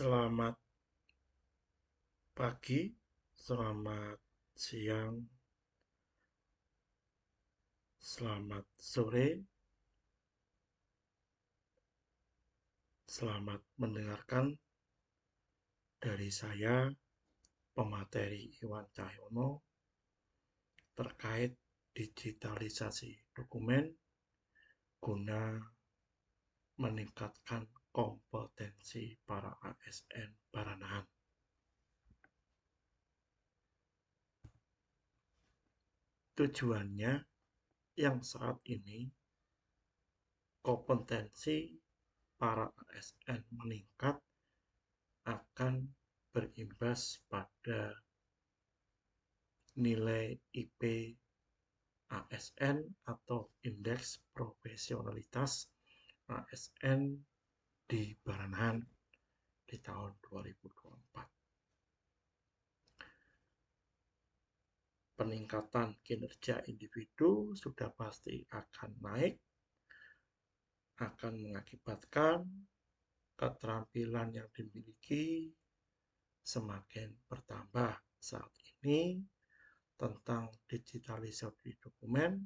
Selamat pagi, selamat siang, selamat sore, selamat mendengarkan dari saya, pemateri Iwan Cahyono, terkait digitalisasi dokumen guna meningkatkan kompetensi para ASN Baranahan. Tujuannya yang saat ini kompetensi para ASN meningkat akan berimbas pada nilai IP ASN atau indeks profesionalitas ASN di Baranahan di tahun 2024. Peningkatan kinerja individu sudah pasti akan naik, akan mengakibatkan keterampilan yang dimiliki semakin bertambah. Saat ini tentang digitalisasi dokumen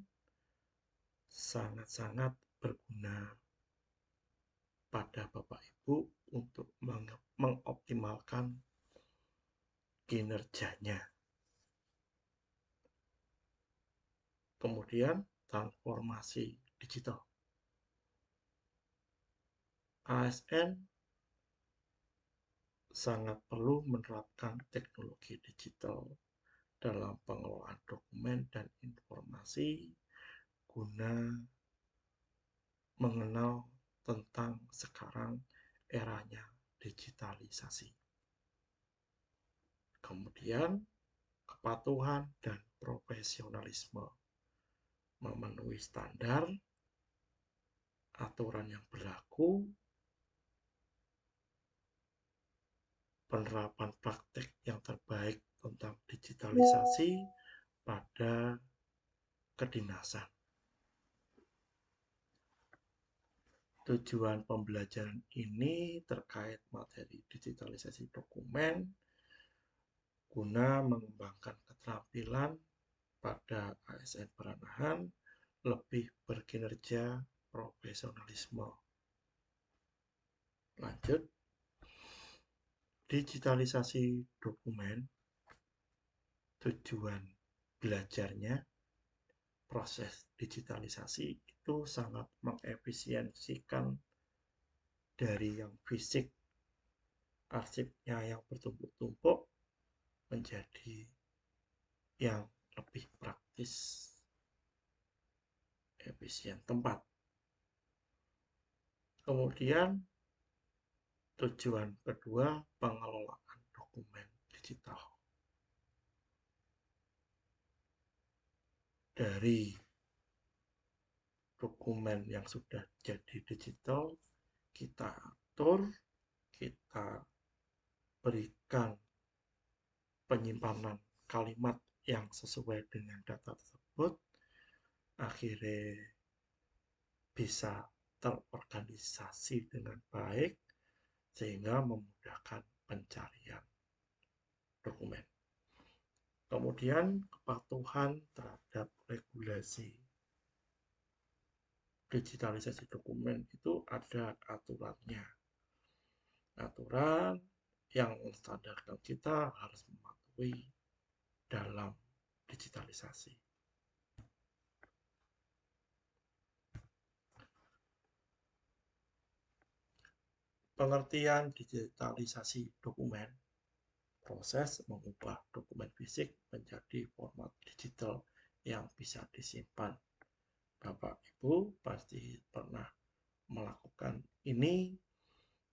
sangat-sangat berguna pada Bapak Ibu untuk mengoptimalkan kinerjanya. Kemudian transformasi digital. ASN sangat perlu menerapkan teknologi digital dalam pengelolaan dokumen dan informasi guna mengenal tentang sekarang eranya digitalisasi. Kemudian kepatuhan dan profesionalisme, memenuhi standar, aturan yang berlaku, penerapan praktek yang terbaik tentang digitalisasi pada kedinasan. Tujuan pembelajaran ini terkait materi digitalisasi dokumen guna mengembangkan keterampilan pada ASN Baranahan lebih berkinerja profesionalisme. Lanjut, digitalisasi dokumen, tujuan belajarnya, proses digitalisasi itu sangat mengefisiensikan dari yang fisik, arsipnya yang bertumpuk-tumpuk menjadi yang lebih praktis, efisien tempat. Kemudian tujuan kedua, pengelolaan dokumen digital. Dari dokumen yang sudah jadi digital, kita atur, kita berikan penyimpanan kalimat yang sesuai dengan data tersebut, akhirnya bisa terorganisasi dengan baik sehingga memudahkan pencarian dokumen. Kemudian kepatuhan terhadap regulasi. Digitalisasi dokumen itu ada aturannya. Aturan yang menstandarkan kita harus mematuhi dalam digitalisasi. Pengertian digitalisasi dokumen, proses mengubah dokumen fisik menjadi format digital yang bisa disimpan. Bapak Ibu pasti pernah melakukan ini,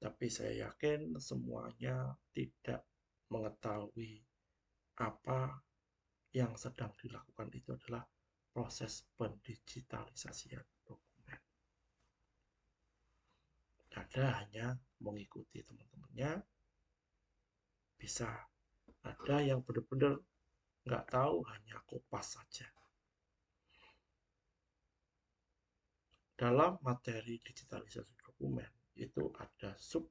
tapi saya yakin semuanya tidak mengetahui apa yang sedang dilakukan itu adalah proses pendigitalisasian dokumen. Ada hanya mengikuti teman-temannya, bisa. Ada yang benar-benar nggak tahu, hanya kopas saja. Dalam materi digitalisasi dokumen itu ada sub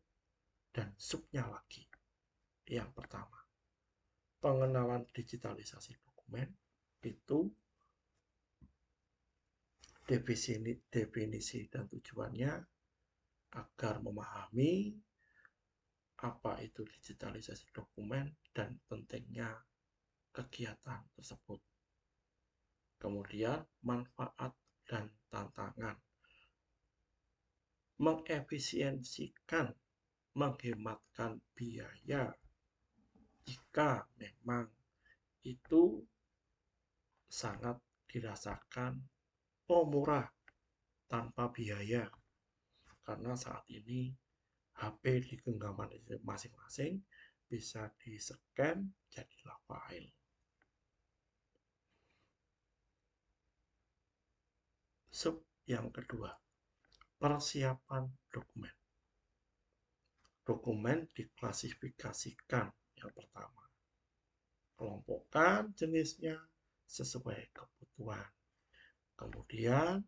dan subnya lagi. Yang pertama, pengenalan digitalisasi dokumen itu definisi dan tujuannya agar memahami apa itu digitalisasi dokumen dan pentingnya kegiatan tersebut. Kemudian manfaat dan tantangan. Mengefisiensikan, menghematkan biaya jika memang itu sangat dirasakan murah tanpa biaya, karena saat ini HP di genggaman masing-masing bisa di-scan jadilah file. Sub yang kedua, persiapan dokumen. Dokumen diklasifikasikan. Yang pertama, kelompokkan jenisnya sesuai kebutuhan. Kemudian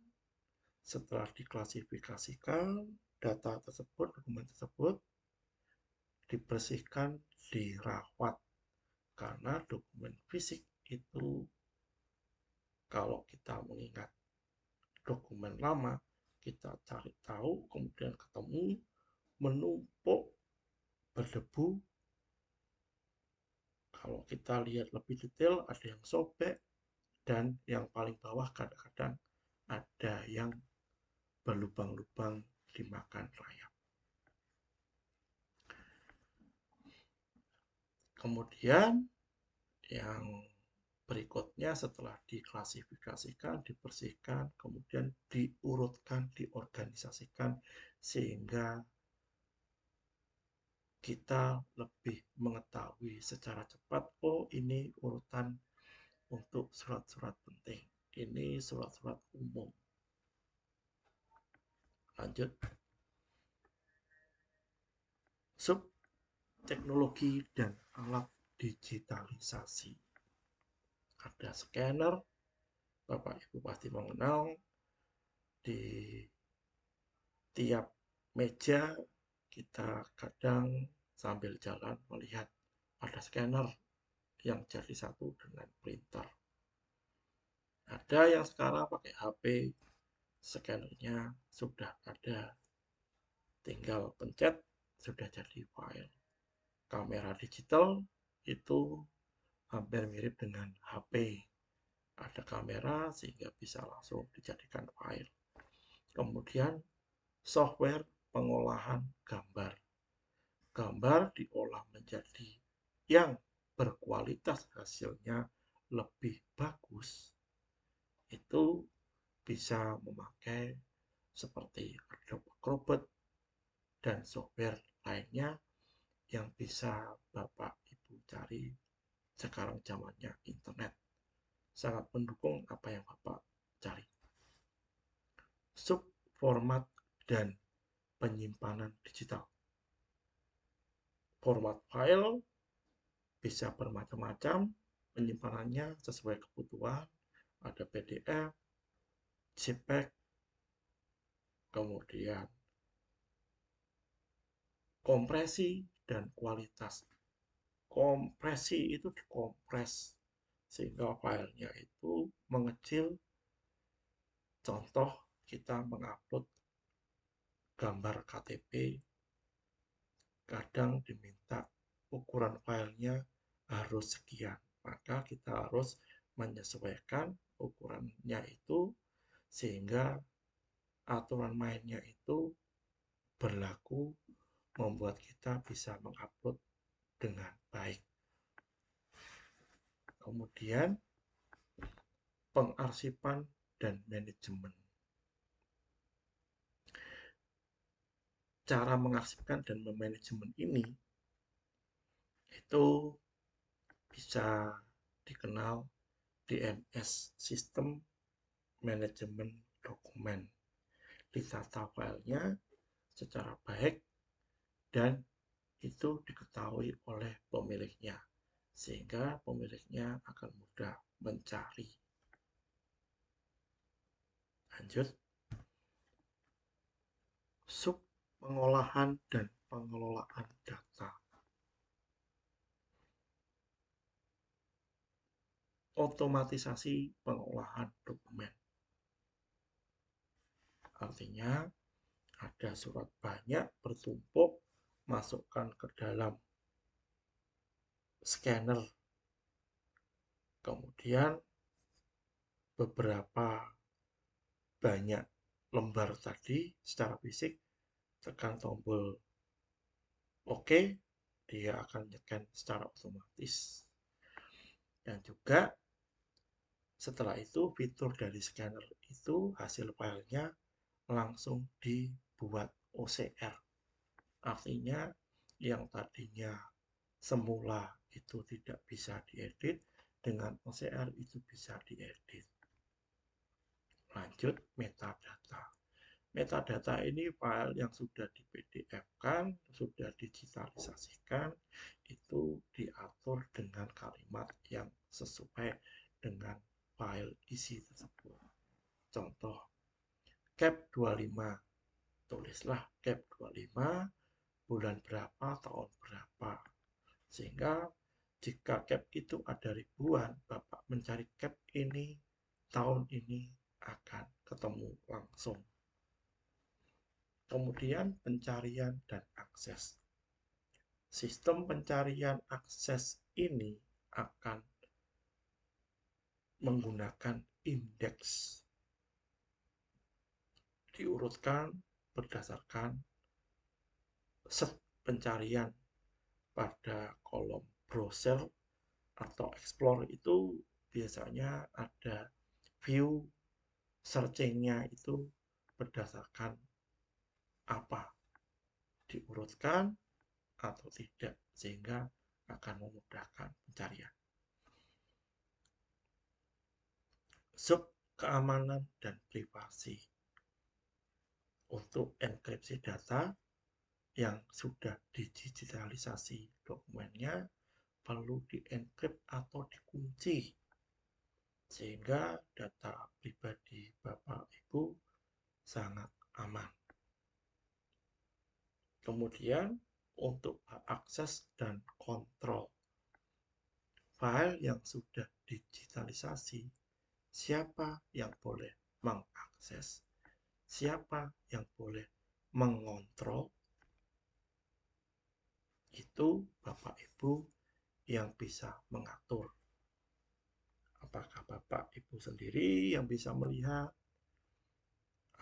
setelah diklasifikasikan, data tersebut, dokumen tersebut dibersihkan, dirawat. Karena dokumen fisik itu, kalau kita mengingat dokumen lama, kita cari tahu, kemudian ketemu, menumpuk, berdebu. Kalau kita lihat lebih detail, ada yang sobek, dan yang paling bawah kadang-kadang ada yang berlubang-lubang dimakan rayap. Kemudian yang berikutnya setelah diklasifikasikan, dibersihkan, kemudian diurutkan, diorganisasikan sehingga kita lebih mengetahui secara cepat, oh ini urutan untuk surat-surat penting, ini surat-surat umum. Lanjut. Sub teknologi dan alat digitalisasi. Ada scanner, Bapak Ibu pasti mengenal, di tiap meja kita kadang sambil jalan melihat ada scanner yang jadi satu dengan printer. Ada yang sekarang pakai HP, scannernya sudah ada, tinggal pencet sudah jadi file. Kamera digital itu hampir mirip dengan HP. Ada kamera sehingga bisa langsung dijadikan file. Kemudian software pengolahan gambar. Gambar diolah menjadi yang berkualitas, hasilnya lebih bagus. Itu bisa memakai seperti Adobe Acrobat dan software lainnya yang bisa Bapak Ibu cari. Sekarang zamannya internet, sangat mendukung apa yang Bapak cari. Sub format dan penyimpanan digital. Format file bisa bermacam-macam, penyimpanannya sesuai kebutuhan, ada PDF, JPEG, kemudian kompresi dan kualitas. Kompresi itu dikompres sehingga filenya itu mengecil. Contoh, kita mengupload gambar KTP, kadang diminta ukuran filenya harus sekian, maka kita harus menyesuaikan ukurannya itu sehingga aturan mainnya itu berlaku, membuat kita bisa mengupload dengan baik. Kemudian pengarsipan dan manajemen. Cara mengarsipkan dan memanajemen ini itu bisa dikenal DMS, Sistem Manajemen Dokumen. Ditata filenya secara baik dan itu diketahui oleh pemiliknya, sehingga pemiliknya akan mudah mencari. Lanjut. Sub pengolahan dan pengelolaan data. Otomatisasi pengolahan dokumen. Artinya ada surat banyak bertumpuk, masukkan ke dalam scanner. Kemudian beberapa banyak lembar tadi secara fisik, tekan tombol OK, dia akan nyekan secara otomatis. Dan juga setelah itu fitur dari scanner itu hasil filenya langsung dibuat OCR. Artinya yang tadinya semula itu tidak bisa diedit, dengan OCR itu bisa diedit. Lanjut metadata. Metadata ini file yang sudah di PDF-kan, sudah digitalisasikan, itu diatur dengan kalimat yang sesuai dengan file isi tersebut. Contoh, cap 25, tulislah cap 25, bulan berapa, tahun berapa. Sehingga jika cap itu ada ribuan, Bapak mencari cap ini, tahun ini akan ketemu langsung. Kemudian pencarian dan akses. Sistem pencarian akses ini akan menggunakan indeks. Diurutkan berdasarkan set pencarian pada kolom browser atau explore itu biasanya ada view searching-nya itu berdasarkan apa, diurutkan atau tidak, sehingga akan memudahkan pencarian. Sub keamanan dan privasi. Untuk enkripsi data yang sudah digitalisasi dokumennya perlu dienkrip atau dikunci sehingga data pribadi Bapak Ibu sangat aman. Kemudian untuk akses dan kontrol file yang sudah digitalisasi, siapa yang boleh mengakses, siapa yang boleh mengontrol, itu Bapak Ibu yang bisa mengatur. Apakah Bapak Ibu sendiri yang bisa melihat,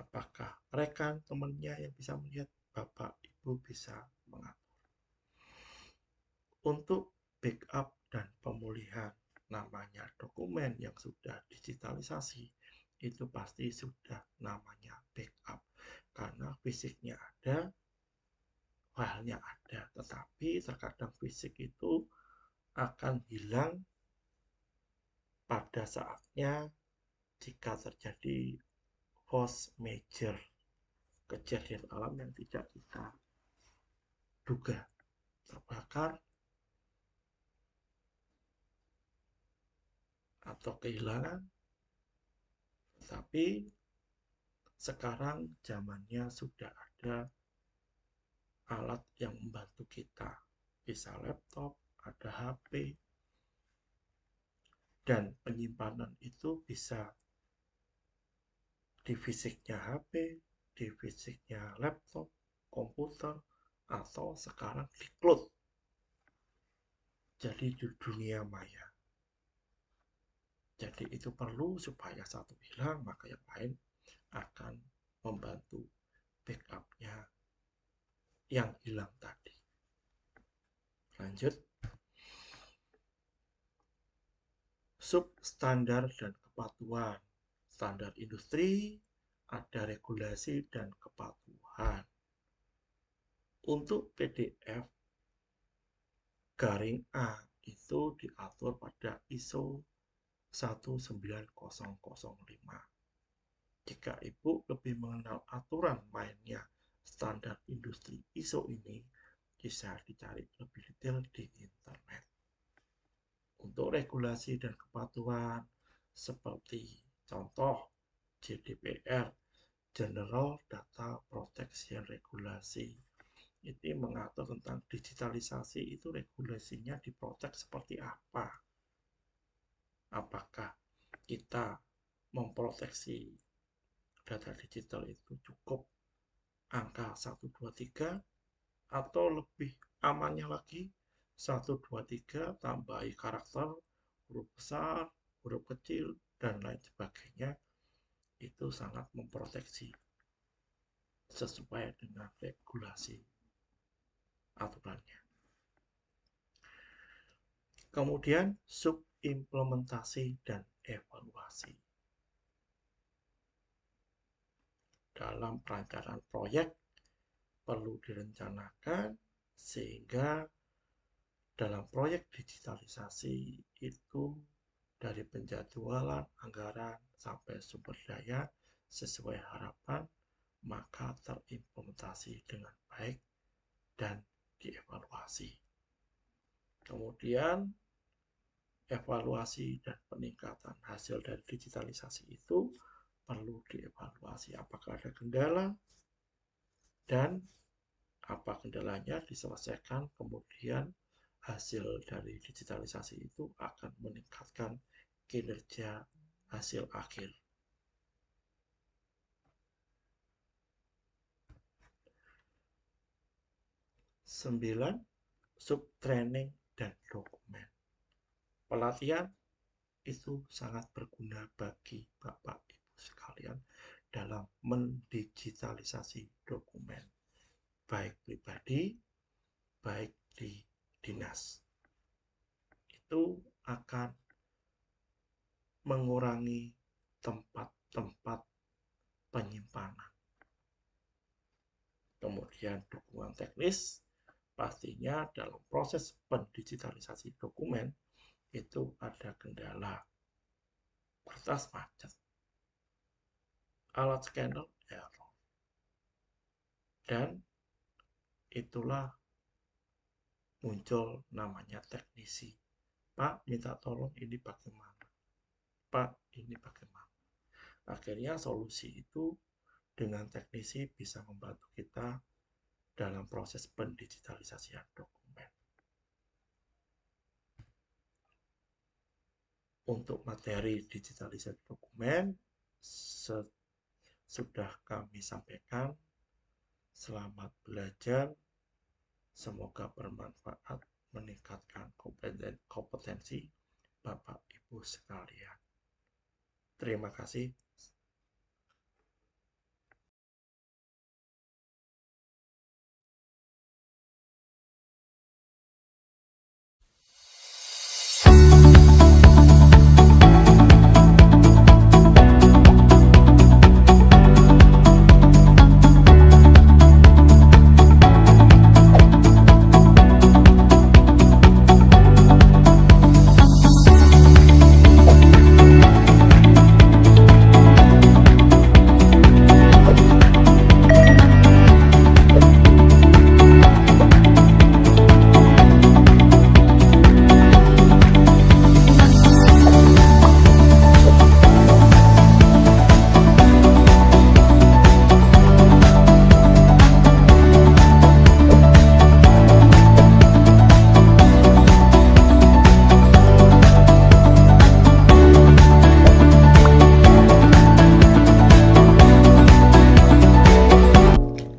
apakah rekan temannya yang bisa melihat, Bapak Ibu bisa mengatur. Untuk backup dan pemulihan, namanya dokumen yang sudah digitalisasi, itu pasti sudah namanya backup. Karena fisiknya ada, filenya ada, tetapi terkadang fisik itu akan hilang pada saatnya jika terjadi force major, kejadian alam yang tidak kita duga, terbakar atau kehilangan. Tapi sekarang zamannya sudah ada alat yang membantu kita, bisa laptop, ada HP, dan penyimpanan itu bisa di fisiknya HP, di fisiknya laptop, komputer, atau sekarang di cloud. Jadi di dunia maya. Jadi itu perlu supaya satu hilang, maka yang lain akan membantu backupnya yang hilang tadi. Lanjut. Substandar dan kepatuhan. Standar industri, ada regulasi dan kepatuhan. Untuk PDF garing A itu diatur pada ISO 19005. Jika Ibu lebih mengenal aturan mainnya standar industri ISO ini, bisa dicari lebih detail di internet. Untuk regulasi dan kepatuhan seperti contoh GDPR, General Data Protection Regulation, itu mengatur tentang digitalisasi itu regulasinya diprotek seperti apa. Apakah kita memproteksi data digital itu cukup angka 1, 2, 3 atau lebih amannya lagi 1, 2, 3 tambahi karakter, huruf besar, huruf kecil, dan lain sebagainya. Itu sangat memproteksi sesuai dengan regulasi aturannya. Kemudian subimplementasi dan evaluasi. Dalam perencanaan proyek perlu direncanakan sehingga dalam proyek digitalisasi itu dari penjadwalan, anggaran, sampai sumber daya sesuai harapan, maka terimplementasi dengan baik dan dievaluasi. Kemudian evaluasi dan peningkatan hasil dari digitalisasi itu perlu dievaluasi apakah ada kendala dan apa kendalanya diselesaikan, kemudian hasil dari digitalisasi itu akan meningkatkan kinerja hasil akhir. Sembilan, subtraining dan dokumen. Pelatihan itu sangat berguna bagi Bapak Ibu sekalian dalam mendigitalisasi dokumen, baik pribadi, baik di dinas. Itu akan mengurangi tempat-tempat penyimpanan. Kemudian dukungan teknis, pastinya dalam proses pendigitalisasi dokumen itu ada kendala, kertas macet, alat scanner error, dan itulah muncul namanya teknisi. Pak, minta tolong ini bagaimana? Pak, ini bagaimana? Akhirnya solusi itu dengan teknisi bisa membantu kita dalam proses pendigitalisasian dokumen. Untuk materi digitalisasi dokumen sudah kami sampaikan. Selamat belajar, semoga bermanfaat, meningkatkan kompetensi Bapak Ibu sekalian. Terima kasih.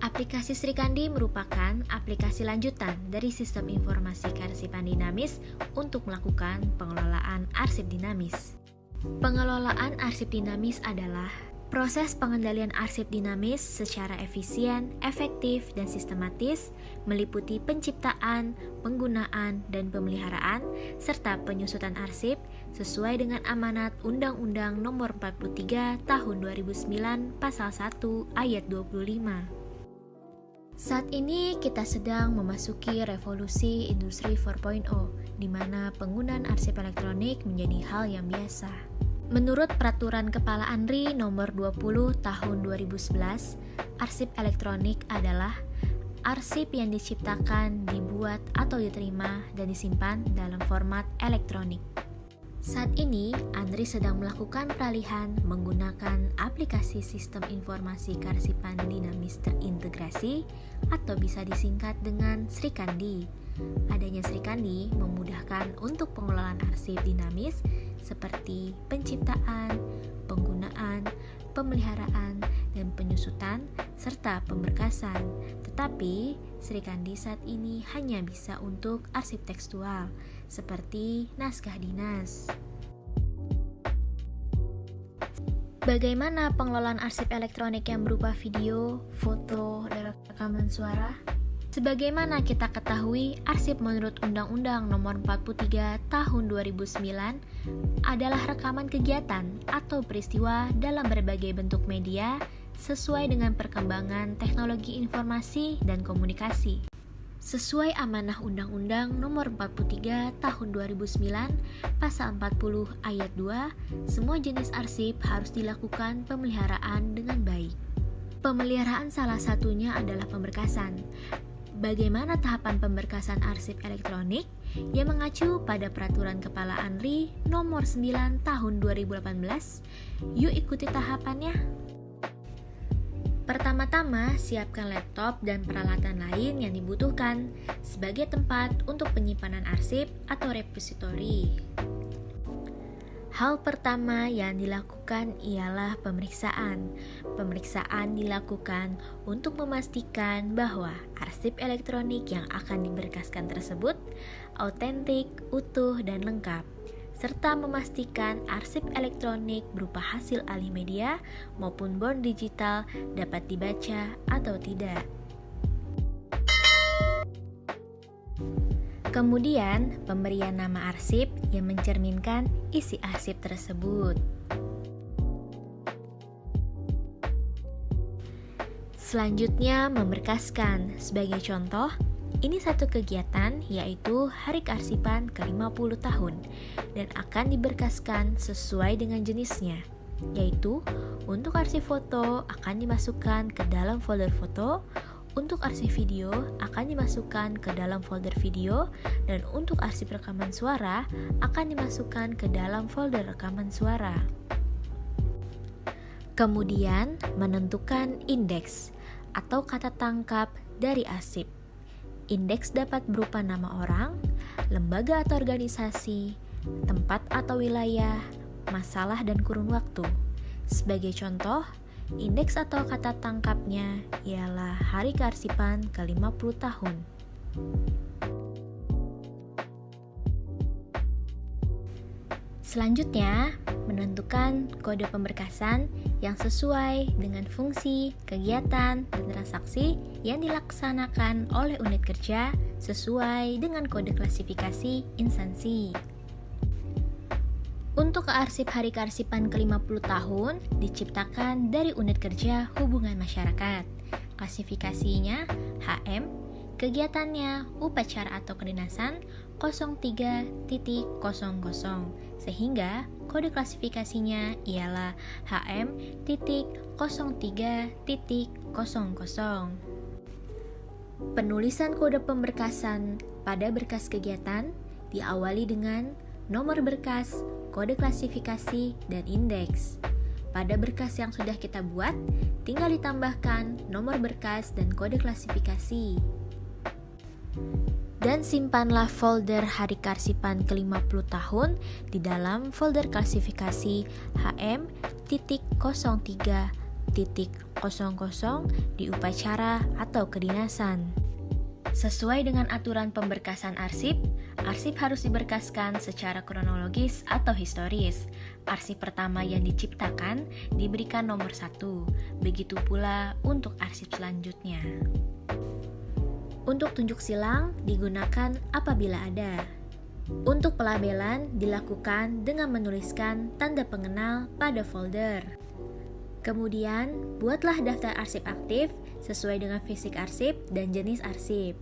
Aplikasi Srikandi merupakan aplikasi lanjutan dari sistem informasi kearsipan dinamis untuk melakukan pengelolaan arsip dinamis. Pengelolaan arsip dinamis adalah proses pengendalian arsip dinamis secara efisien, efektif, dan sistematis, meliputi penciptaan, penggunaan, dan pemeliharaan, serta penyusutan arsip sesuai dengan amanat Undang-Undang Nomor 43 Tahun 2009 Pasal 1 Ayat 25. Saat ini kita sedang memasuki revolusi industri 4.0, di mana penggunaan arsip elektronik menjadi hal yang biasa. Menurut Peraturan Kepala ANRI Nomor 20 Tahun 2011, arsip elektronik adalah arsip yang diciptakan, dibuat, atau diterima dan disimpan dalam format elektronik. Saat ini, Andri sedang melakukan peralihan menggunakan aplikasi Sistem Informasi Kearsipan Dinamis Terintegrasi atau bisa disingkat dengan Srikandi. Adanya Srikandi memudahkan untuk pengelolaan arsip dinamis seperti penciptaan, penggunaan, pemeliharaan, dan penyusutan, serta pemberkasan. Tetapi, Srikandi saat ini hanya bisa untuk arsip tekstual, seperti naskah dinas. Bagaimana pengelolaan arsip elektronik yang berupa video, foto, dan rekaman suara? Sebagaimana kita ketahui, arsip menurut Undang-Undang Nomor 43 Tahun 2009 adalah rekaman kegiatan atau peristiwa dalam berbagai bentuk media sesuai dengan perkembangan teknologi informasi dan komunikasi. Sesuai amanah Undang-Undang Nomor 43 Tahun 2009 Pasal 40 Ayat 2, semua jenis arsip harus dilakukan pemeliharaan dengan baik. Pemeliharaan salah satunya adalah pemberkasan. Bagaimana tahapan pemberkasan arsip elektronik? Yang mengacu pada Peraturan Kepala ANRI Nomor 9 Tahun 2018. Yuk ikuti tahapannya. Pertama-tama, siapkan laptop dan peralatan lain yang dibutuhkan sebagai tempat untuk penyimpanan arsip atau repositori. Hal pertama yang dilakukan ialah pemeriksaan. Pemeriksaan dilakukan untuk memastikan bahwa arsip elektronik yang akan diberkaskan tersebut autentik, utuh, dan lengkap, serta memastikan arsip elektronik berupa hasil alih media maupun born digital dapat dibaca atau tidak. Kemudian, pemberian nama arsip yang mencerminkan isi arsip tersebut. Selanjutnya, memberkaskan. Sebagai contoh, ini satu kegiatan yaitu Hari Kearsipan ke-50 tahun dan akan diberkaskan sesuai dengan jenisnya, yaitu untuk arsip foto akan dimasukkan ke dalam folder foto, untuk arsip video akan dimasukkan ke dalam folder video, dan untuk arsip rekaman suara akan dimasukkan ke dalam folder rekaman suara. Kemudian, menentukan indeks atau kata tangkap dari arsip. Indeks dapat berupa nama orang, lembaga atau organisasi, tempat atau wilayah, masalah, dan kurun waktu. Sebagai contoh, indeks atau kata tangkapnya ialah Hari Kearsipan ke-50 tahun. Selanjutnya, menentukan kode pemberkasan yang sesuai dengan fungsi, kegiatan, dan transaksi yang dilaksanakan oleh unit kerja sesuai dengan kode klasifikasi instansi. Untuk arsip Hari Kearsipan ke-50 tahun diciptakan dari unit kerja hubungan masyarakat. Klasifikasinya HM, kegiatannya upacara atau kedinasan 03.00, sehingga kode klasifikasinya ialah HM.03.00. Penulisan kode pemberkasan pada berkas kegiatan diawali dengan nomor berkas, kode klasifikasi, dan indeks. Pada berkas yang sudah kita buat, tinggal ditambahkan nomor berkas dan kode klasifikasi. Dan simpanlah folder Hari Kearsipan ke-50 tahun di dalam folder klasifikasi HM.03.00 di upacara atau kedinasan. Sesuai dengan aturan pemberkasan arsip, arsip harus diberkaskan secara kronologis atau historis. Arsip pertama yang diciptakan diberikan nomor 1, begitu pula untuk arsip selanjutnya. Untuk tunjuk silang digunakan apabila ada. Untuk pelabelan dilakukan dengan menuliskan tanda pengenal pada folder. Kemudian, buatlah daftar arsip aktif sesuai dengan fisik arsip dan jenis arsip.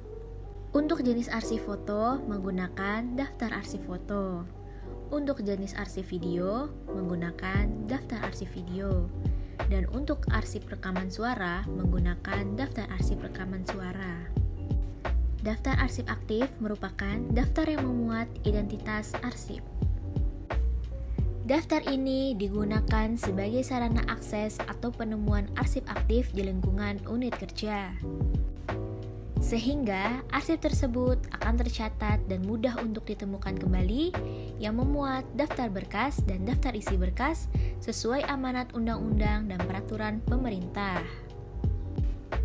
Untuk jenis arsip foto, menggunakan daftar arsip foto. Untuk jenis arsip video, menggunakan daftar arsip video. Dan untuk arsip rekaman suara, menggunakan daftar arsip rekaman suara. Daftar arsip aktif merupakan daftar yang memuat identitas arsip. Daftar ini digunakan sebagai sarana akses atau penemuan arsip aktif di lingkungan unit kerja. Sehingga arsip tersebut akan tercatat dan mudah untuk ditemukan kembali yang memuat daftar berkas dan daftar isi berkas sesuai amanat undang-undang dan peraturan pemerintah.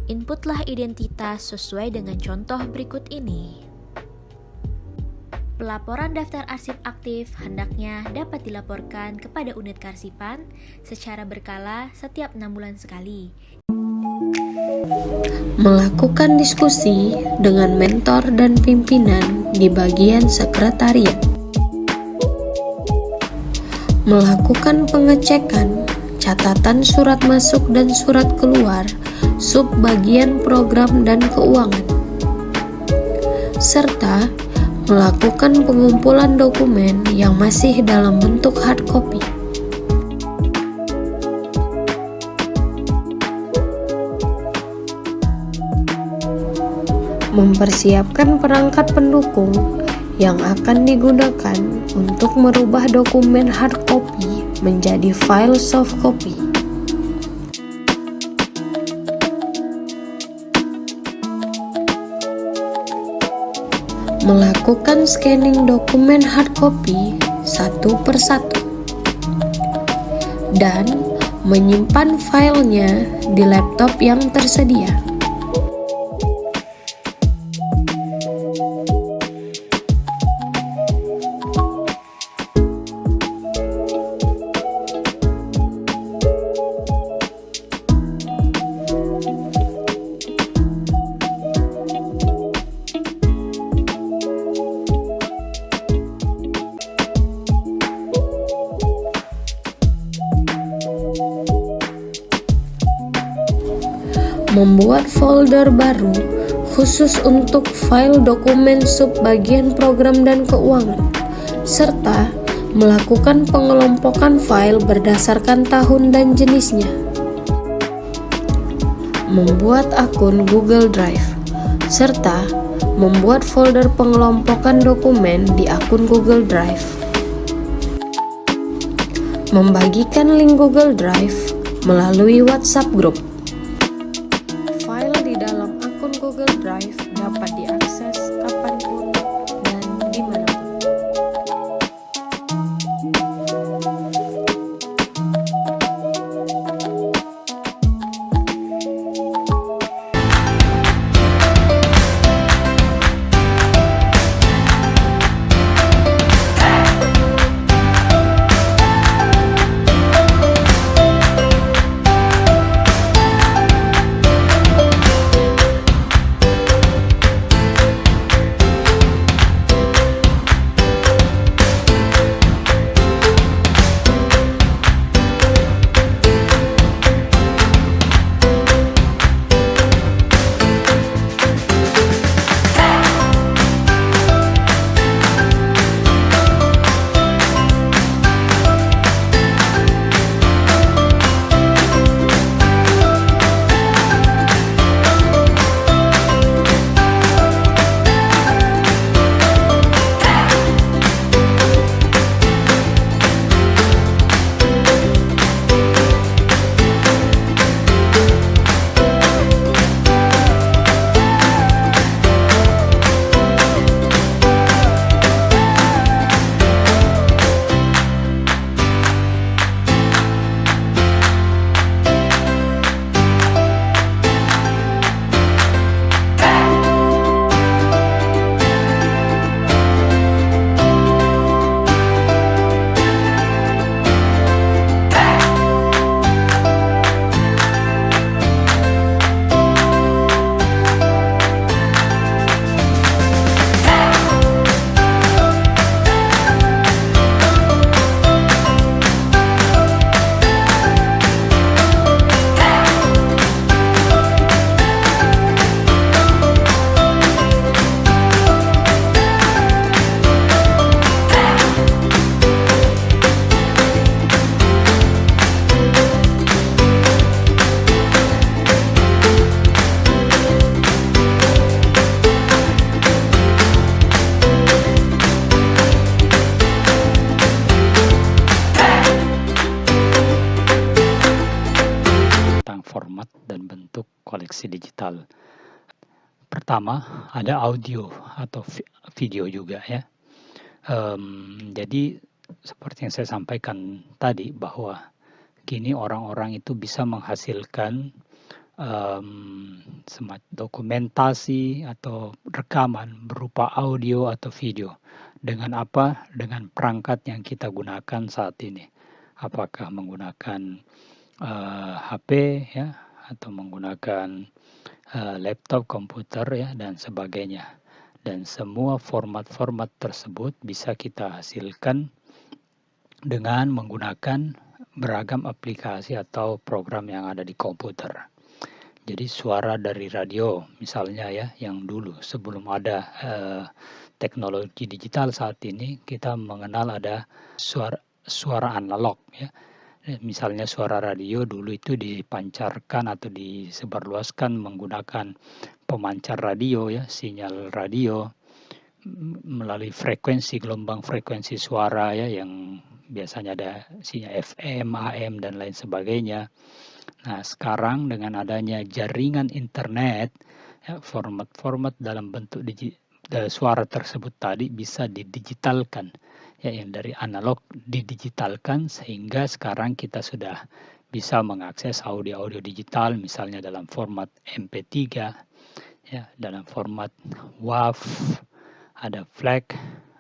Inputlah identitas sesuai dengan contoh berikut ini. Pelaporan daftar arsip aktif hendaknya dapat dilaporkan kepada unit kearsipan secara berkala setiap 6 bulan sekali. Melakukan diskusi dengan mentor dan pimpinan di bagian sekretariat. Melakukan pengecekan, catatan surat masuk dan surat keluar, sub bagian program dan keuangan. Serta melakukan pengumpulan dokumen yang masih dalam bentuk hard copy. Mempersiapkan perangkat pendukung yang akan digunakan untuk merubah dokumen hard copy menjadi file soft copy. Melakukan scanning dokumen hard copy satu per satu dan menyimpan filenya di laptop yang tersedia. Membuat folder baru khusus untuk file dokumen subbagian program dan keuangan, serta melakukan pengelompokan file berdasarkan tahun dan jenisnya. Membuat akun Google Drive, serta membuat folder pengelompokan dokumen di akun Google Drive. Membagikan link Google Drive melalui WhatsApp Group. Google Drive dapat diakses kapanpun dan dimanapun. digital. Pertama, ada audio atau video juga ya. Jadi seperti yang saya sampaikan tadi bahwa kini orang-orang itu bisa menghasilkan dokumentasi atau rekaman berupa audio atau video. Dengan apa? Dengan perangkat yang kita gunakan saat ini. Apakah menggunakan HP ya, atau menggunakan laptop, komputer ya, dan sebagainya. Dan semua format-format tersebut bisa kita hasilkan dengan menggunakan beragam aplikasi atau program yang ada di komputer. Jadi suara dari radio misalnya ya, yang dulu sebelum ada teknologi digital saat ini, kita mengenal ada suara analog ya. Misalnya suara radio dulu itu dipancarkan atau disebarluaskan menggunakan pemancar radio ya, sinyal radio melalui gelombang frekuensi suara ya, yang biasanya ada sinyal FM, AM dan lain sebagainya. Nah, sekarang dengan adanya jaringan internet, ya, format-format dalam bentuk suara tersebut tadi bisa didigitalkan, ya, yang dari analog didigitalkan, sehingga sekarang kita sudah bisa mengakses audio-audio digital, misalnya dalam format MP3, ya, dalam format WAV, ada FLAC,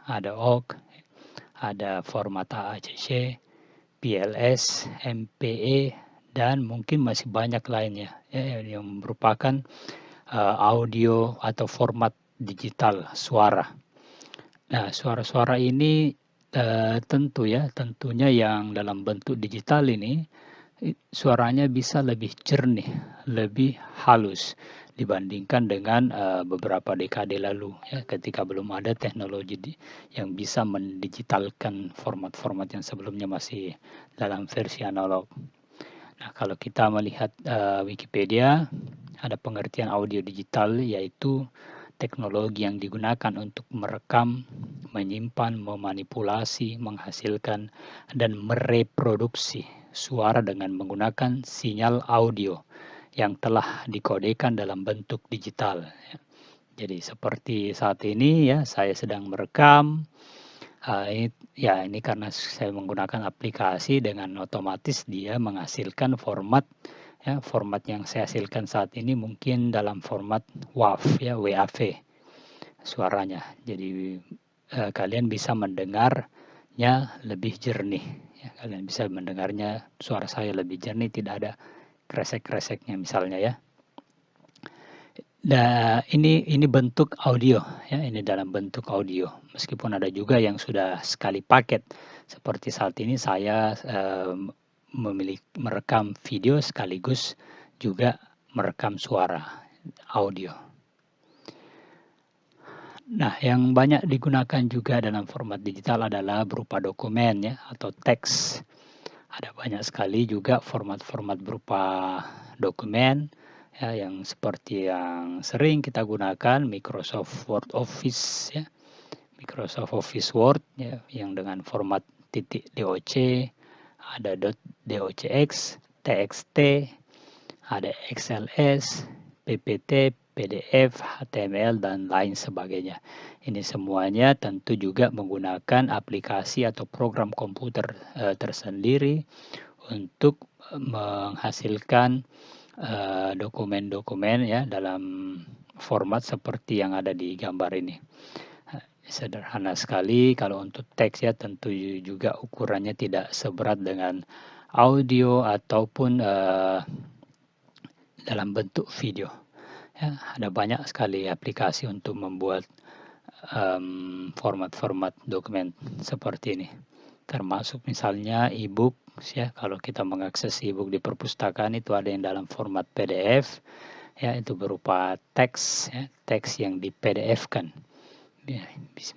ada OGG, ada format AACC, PLS, MPE, dan mungkin masih banyak lainnya ya, yang merupakan audio atau format digital suara. Nah, suara-suara ini tentunya yang dalam bentuk digital ini suaranya bisa lebih jernih, lebih halus dibandingkan dengan beberapa dekade lalu ya, ketika belum ada teknologi yang bisa mendigitalkan format-format yang sebelumnya masih dalam versi analog. Nah, kalau kita melihat Wikipedia, ada pengertian audio digital yaitu teknologi yang digunakan untuk merekam, menyimpan, memanipulasi, menghasilkan, dan mereproduksi suara dengan menggunakan sinyal audio yang telah dikodekan dalam bentuk digital. Jadi seperti saat ini ya, saya sedang merekam. Ini karena saya menggunakan aplikasi, dengan otomatis dia menghasilkan format yang saya hasilkan saat ini mungkin dalam format WAV ya, WAV suaranya. Jadi kalian bisa mendengarnya lebih jernih ya, kalian bisa mendengarnya suara saya lebih jernih, tidak ada kresek-kreseknya misalnya ya. Nah, ini bentuk audio ya, ini dalam bentuk audio. Meskipun ada juga yang sudah sekali paket. Seperti saat ini saya merekam video sekaligus juga merekam suara audio. Nah, yang banyak digunakan juga dalam format digital adalah berupa dokumen ya, atau teks. Ada banyak sekali juga format-format berupa dokumen ya, yang seperti yang sering kita gunakan Microsoft Word Office ya, Microsoft Office Word ya, yang dengan format .doc, ada .docx, txt, ada XLS, PPT, PDF, HTML, dan lain sebagainya. Ini semuanya tentu juga menggunakan aplikasi atau program komputer tersendiri untuk menghasilkan dokumen-dokumen ya dalam format seperti yang ada di gambar ini. Sederhana sekali. Kalau untuk teks ya, tentu juga ukurannya tidak seberat dengan audio ataupun dalam bentuk video ya. Ada banyak sekali aplikasi untuk membuat format-format dokumen seperti ini, termasuk misalnya e-book ya. Kalau kita mengakses e-book di perpustakaan, itu ada yang dalam format PDF ya, itu berupa teks ya, teks yang di PDF-kan ya.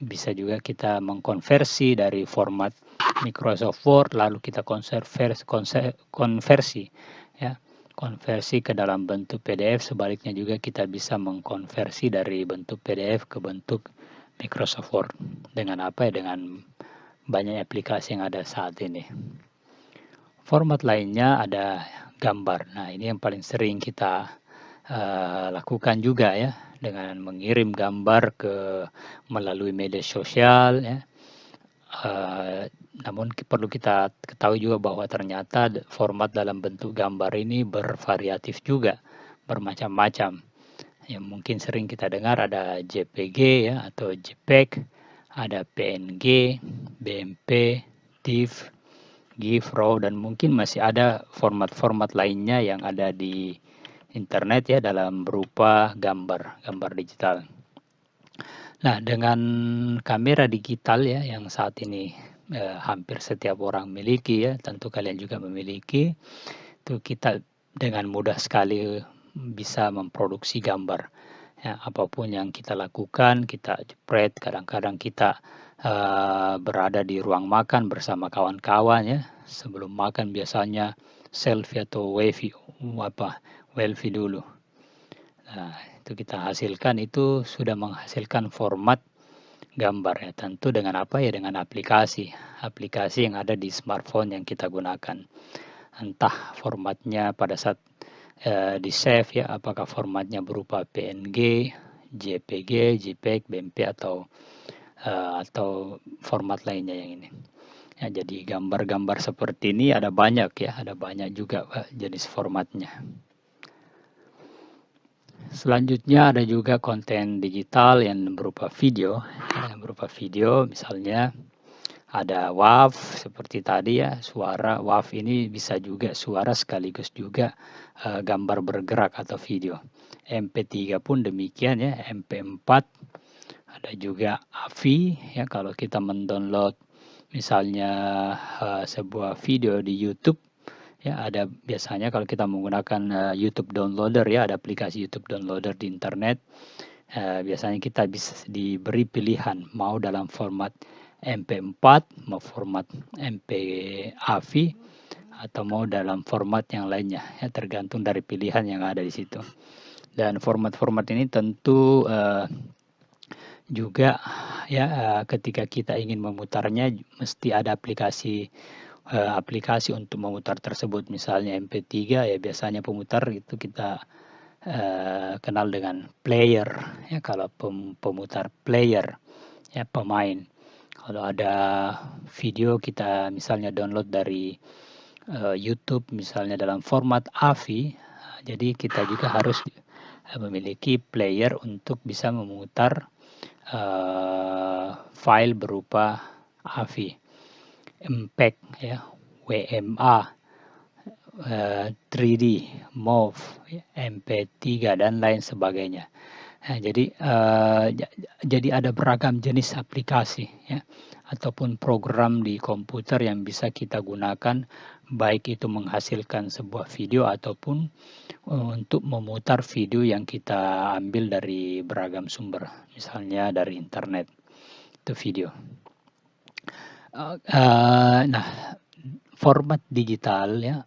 Bisa juga kita mengkonversi dari format Microsoft Word, lalu kita konversi ya, konversi ke dalam bentuk PDF. Sebaliknya juga kita bisa mengkonversi dari bentuk PDF ke bentuk Microsoft Word. Dengan apa ya? Dengan banyak aplikasi yang ada saat ini. Format lainnya ada gambar. Nah, ini yang paling sering kita lakukan juga ya, dengan mengirim gambar melalui media sosial ya. Namun perlu kita ketahui juga bahwa ternyata format dalam bentuk gambar ini bervariatif juga, bermacam-macam. Yang mungkin sering kita dengar ada JPG ya atau JPEG, ada PNG, BMP, TIFF, GIF, RAW, dan mungkin masih ada format-format lainnya yang ada di internet ya dalam berupa gambar digital. Nah, dengan kamera digital ya yang saat ini hampir setiap orang miliki ya, tentu kalian juga memiliki, itu kita dengan mudah sekali bisa memproduksi gambar. Ya, apapun yang kita lakukan, kita jepret, kadang-kadang kita berada di ruang makan bersama kawan-kawan ya. Sebelum makan biasanya selfie atau selfie dulu. Nah, itu kita hasilkan, itu sudah menghasilkan format gambar ya. Tentu dengan apa ya? Dengan aplikasi yang ada di smartphone yang kita gunakan. Entah formatnya pada saat di save ya, apakah formatnya berupa PNG, JPG, JPEG, BMP atau format lainnya yang ini. Ya, jadi gambar-gambar seperti ini ada banyak ya, ada banyak juga jenis formatnya. Selanjutnya ada juga konten digital yang berupa video. Misalnya ada WAV seperti tadi ya, suara. WAV ini bisa juga suara sekaligus juga gambar bergerak atau video. MP3 pun demikian ya, MP4. Ada juga AVI ya, kalau kita mendownload misalnya sebuah video di YouTube ya, ada biasanya kalau kita menggunakan YouTube downloader ya, ada aplikasi YouTube downloader di internet, biasanya kita bisa diberi pilihan mau dalam format MP4, mau format MP-AVI, atau mau dalam format yang lainnya ya, tergantung dari pilihan yang ada di situ. Dan format-format ini tentu juga ya, ketika kita ingin memutarnya mesti ada aplikasi untuk memutar tersebut. Misalnya MP3 ya, biasanya pemutar itu kita kenal dengan player ya, kalau pemutar player ya, pemain. Kalau ada video kita misalnya download dari YouTube misalnya dalam format AVI, jadi kita juga harus memiliki player untuk bisa memutar file berupa AVI, MPEG ya, WMA, 3D, MOV, MP3 dan lain sebagainya. Nah, jadi ada beragam jenis aplikasi ya, ataupun program di komputer yang bisa kita gunakan, baik itu menghasilkan sebuah video ataupun untuk memutar video yang kita ambil dari beragam sumber, misalnya dari internet itu video. Nah, format digital ya,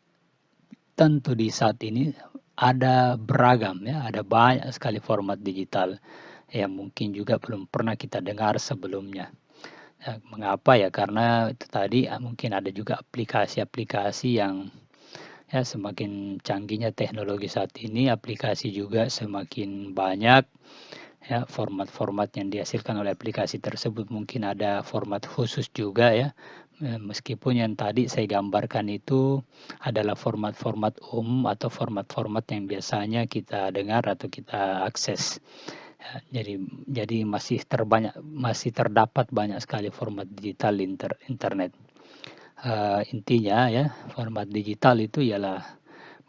tentu di saat ini ada beragam ya, ada banyak sekali format digital yang mungkin juga belum pernah kita dengar sebelumnya. Ya, mengapa ya? Karena itu tadi mungkin ada juga aplikasi-aplikasi yang ya, semakin canggihnya teknologi saat ini, aplikasi juga semakin banyak ya, format-format yang dihasilkan oleh aplikasi tersebut mungkin ada format khusus juga ya, meskipun yang tadi saya gambarkan itu adalah format-format umum atau format-format yang biasanya kita dengar atau kita akses ya, jadi masih terdapat banyak sekali format digital di internet. Intinya ya, format digital itu ialah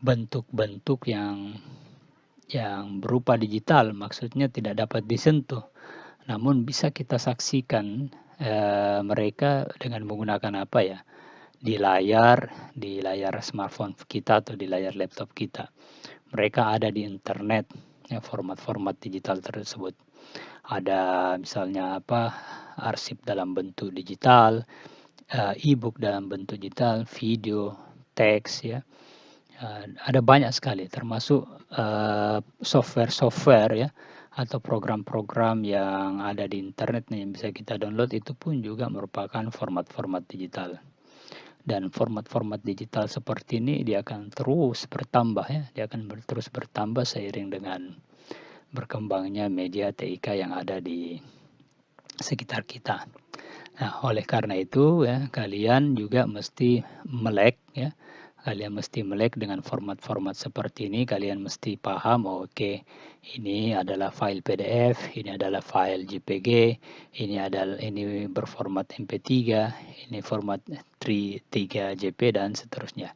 bentuk-bentuk yang berupa digital, maksudnya tidak dapat disentuh, namun bisa kita saksikan mereka dengan menggunakan apa ya, di layar smartphone kita atau di layar laptop kita. Mereka ada di internet ya, format-format digital tersebut. Ada misalnya arsip dalam bentuk digital, e-book dalam bentuk digital, video, teks ya. Ada banyak sekali, termasuk software ya, atau program-program yang ada di internet yang bisa kita download, itu pun juga merupakan format-format digital. Dan format-format digital seperti ini dia akan terus bertambah ya, dia akan terus bertambah seiring dengan berkembangnya media TIK yang ada di sekitar kita. Nah, oleh karena itu ya, kalian juga mesti melek ya. Kalian mesti melek dengan format-format seperti ini. Kalian mesti paham, oke, ini adalah file PDF, ini adalah file JPG, ini berformat MP3, ini format 3GP dan seterusnya.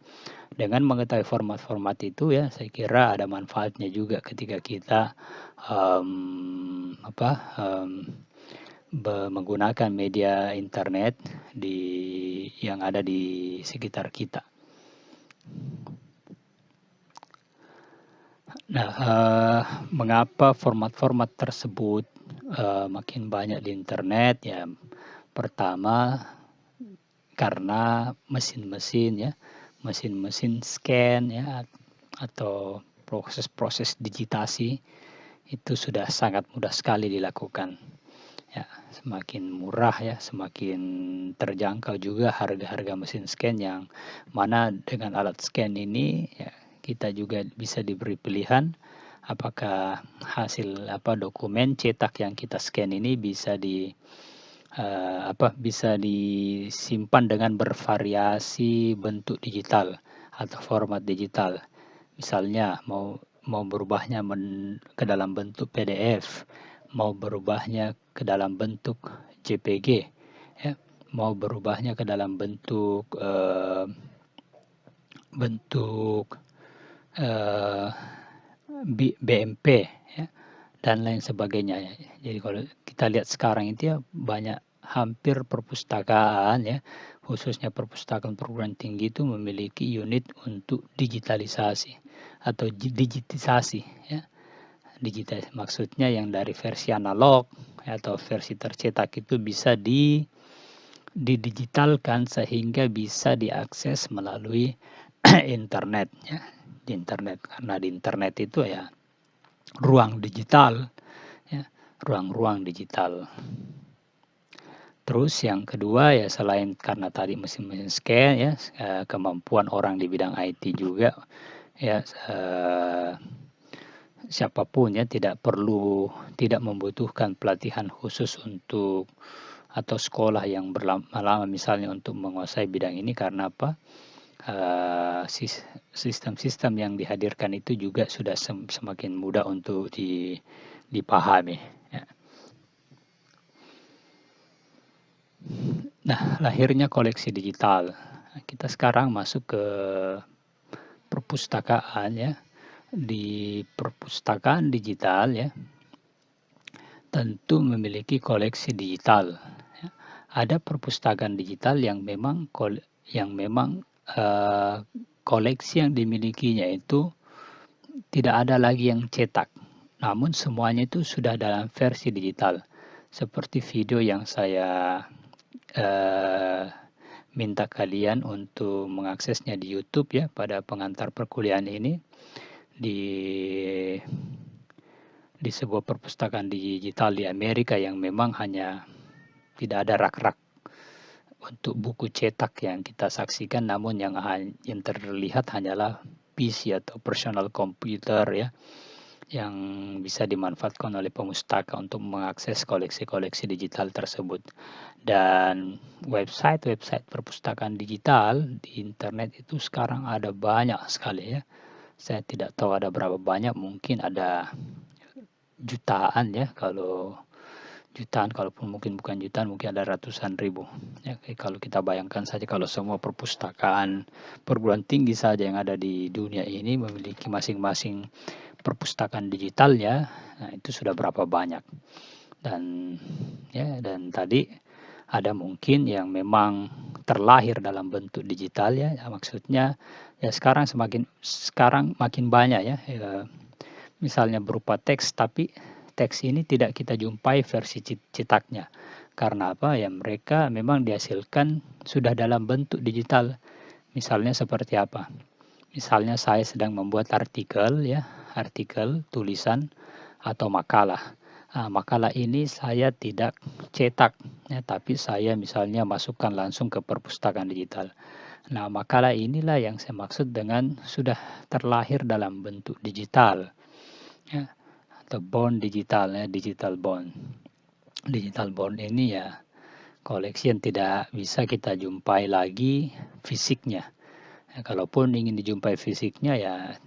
Dengan mengetahui format-format itu ya, saya kira ada manfaatnya juga ketika kita menggunakan media internet yang ada di sekitar kita. Nah, mengapa format-format tersebut makin banyak di internet? Ya, pertama karena mesin-mesin scan ya, atau proses-proses digitasi itu sudah sangat mudah sekali dilakukan. Ya, semakin murah ya, semakin terjangkau juga harga-harga mesin scan, yang mana dengan alat scan ini ya, kita juga bisa diberi pilihan apakah hasil dokumen cetak yang kita scan ini bisa disimpan dengan bervariasi bentuk digital atau format digital. Misalnya mau berubahnya ke dalam bentuk PDF, mau berubahnya ke dalam bentuk JPG, ya, mau berubahnya ke dalam bentuk BMP ya, dan lain sebagainya. Jadi kalau kita lihat sekarang itu ya, banyak hampir perpustakaan ya, khususnya perpustakaan perguruan tinggi itu memiliki unit untuk digitalisasi atau digitisasi ya. Digital maksudnya yang dari versi analog atau versi tercetak itu bisa didigitalkan sehingga bisa diakses melalui internet ya. Di internet, karena di internet itu ya ruang digital ya, ruang digital. Terus yang kedua ya, selain karena tadi mesin-mesin scan ya, kemampuan orang di bidang IT juga ya, siapapun ya tidak membutuhkan pelatihan khusus untuk atau sekolah yang berlama-lama misalnya untuk menguasai bidang ini. Karena apa? Sistem-sistem yang dihadirkan itu juga sudah semakin mudah untuk dipahami ya. Nah, lahirnya koleksi digital. Kita sekarang masuk ke perpustakaan ya. Di perpustakaan digital ya, tentu memiliki koleksi digital ya. Ada perpustakaan digital yang memang koleksi yang dimilikinya itu tidak ada lagi yang cetak, namun semuanya itu sudah dalam versi digital. Seperti video yang saya minta kalian untuk mengaksesnya di YouTube ya, pada pengantar perkuliahan ini, di sebuah perpustakaan digital di Amerika yang memang hanya tidak ada rak-rak untuk buku cetak yang kita saksikan, namun yang terlihat hanyalah PC atau personal computer ya, yang bisa dimanfaatkan oleh pemustaka untuk mengakses koleksi-koleksi digital tersebut. Dan website perpustakaan digital di internet itu sekarang ada banyak sekali ya. Saya tidak tahu ada berapa banyak, mungkin ada jutaan ya, kalaupun mungkin bukan jutaan, mungkin ada ratusan ribu ya. Kalau kita bayangkan saja kalau semua perpustakaan perguruan tinggi saja yang ada di dunia ini memiliki masing-masing perpustakaan digital ya, nah itu sudah berapa banyak. Dan tadi ada mungkin yang memang terlahir dalam bentuk digital ya, maksudnya ya sekarang makin banyak ya, misalnya berupa teks, tapi teks ini tidak kita jumpai versi cetaknya. Karena apa? Ya mereka memang dihasilkan sudah dalam bentuk digital. Misalnya seperti apa? Misalnya saya sedang membuat artikel, tulisan atau makalah. Nah, makalah ini saya tidak cetak ya, tapi saya misalnya masukkan langsung ke perpustakaan digital. Nah, makalah inilah yang saya maksud dengan sudah terlahir dalam bentuk digital, ya, atau bond digital, ya, digital bond. Digital bond ini ya koleksi yang tidak bisa kita jumpai lagi fisiknya. Ya, kalaupun ingin dijumpai fisiknya ya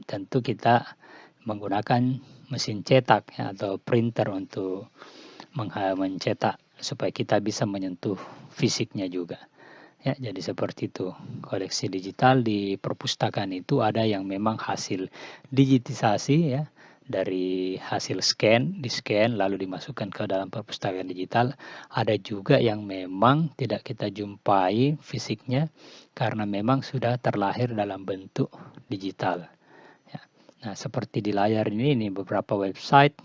tentu kita menggunakan mesin cetak, ya, atau printer untuk mencetak supaya kita bisa menyentuh fisiknya juga. Ya, jadi seperti itu. Koleksi digital di perpustakaan itu ada yang memang hasil digitisasi, ya, dari hasil di-scan lalu dimasukkan ke dalam perpustakaan digital. Ada juga yang memang tidak kita jumpai fisiknya karena memang sudah terlahir dalam bentuk digital. Ya. Nah, seperti di layar ini beberapa website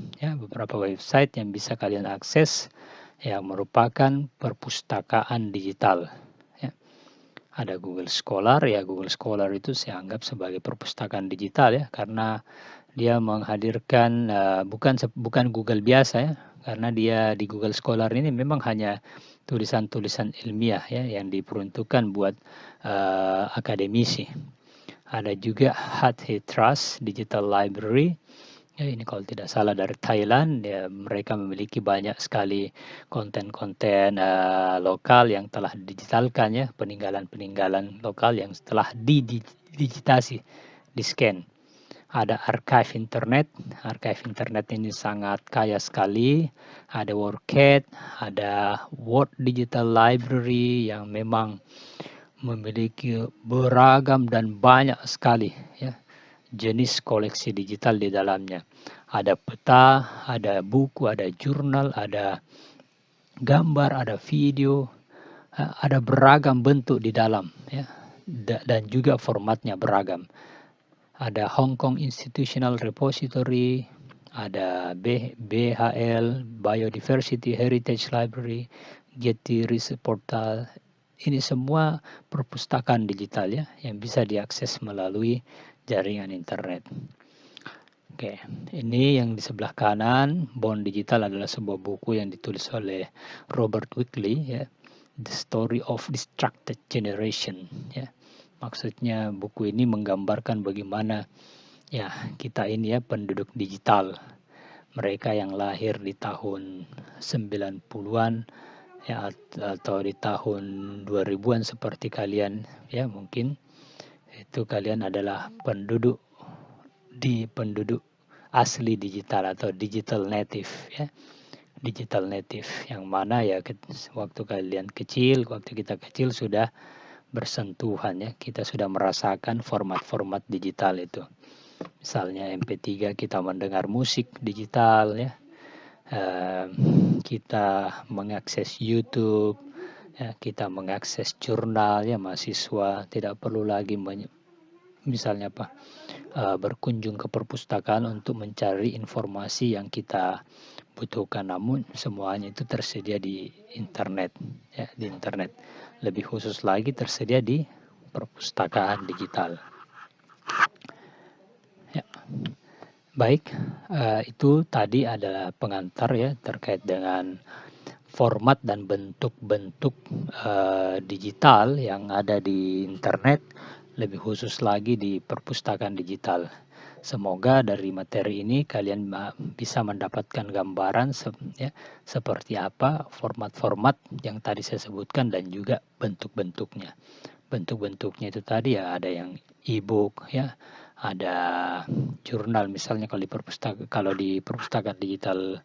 yang bisa kalian akses yang merupakan perpustakaan digital. Ada Google Scholar, ya Google Scholar itu saya anggap sebagai perpustakaan digital, ya, karena dia menghadirkan bukan Google biasa, ya, karena dia di Google Scholar ini memang hanya tulisan-tulisan ilmiah, ya, yang diperuntukkan buat akademisi. Ada juga HathiTrust Digital Library. Ya, ini kalau tidak salah dari Thailand, ya, mereka memiliki banyak sekali konten-konten lokal yang telah digitalkan, ya, peninggalan-peninggalan lokal yang telah didigitasi, di-scan. Ada archive internet ini sangat kaya sekali. Ada WordCat, ada World Digital Library yang memang memiliki beragam dan banyak sekali, ya, jenis koleksi digital di dalamnya. Ada peta, ada buku, ada jurnal, ada gambar, ada video, ada beragam bentuk di dalam, ya, dan juga formatnya beragam. Ada Hong Kong Institutional Repository, ada BHL, Biodiversity Heritage Library, Getty Research Portal. Ini semua perpustakaan digital, ya, yang bisa diakses melalui jaringan internet. Oke, ini yang di sebelah kanan, Bond Digital adalah sebuah buku yang ditulis oleh Robert Wickley, ya, The Story of Distracted Generation, ya. Maksudnya buku ini menggambarkan bagaimana, ya, kita ini, ya, penduduk digital, mereka yang lahir di tahun 90-an, ya, atau di tahun 2000-an seperti kalian, ya, mungkin itu kalian adalah penduduk asli digital atau digital native, ya, digital native yang mana, ya, waktu kita kecil sudah bersentuhan, ya, kita sudah merasakan format-format digital itu. Misalnya MP3, kita mendengar musik digital, ya, kita mengakses YouTube, ya, kita mengakses jurnal, ya, mahasiswa tidak perlu lagi misalnya berkunjung ke perpustakaan untuk mencari informasi yang kita butuhkan, namun semuanya itu tersedia di internet, ya, di internet. Lebih khusus lagi tersedia di perpustakaan digital. Ya. Baik, itu tadi adalah pengantar, ya, terkait dengan format dan bentuk-bentuk digital yang ada di internet, lebih khusus lagi di perpustakaan digital. Semoga dari materi ini kalian bisa mendapatkan gambaran, ya, seperti apa format-format yang tadi saya sebutkan dan juga bentuk-bentuknya. Bentuk-bentuknya itu tadi, ya, ada yang e-book, ya, ada jurnal misalnya kalau di perpustakaan digital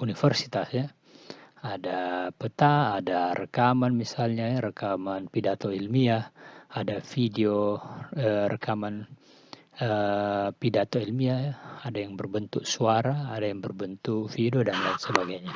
universitas, ya, ada peta, ada rekaman misalnya, ya, rekaman pidato ilmiah, ada video rekaman pidato ilmiah, ya, ada yang berbentuk suara, ada yang berbentuk video dan lain sebagainya.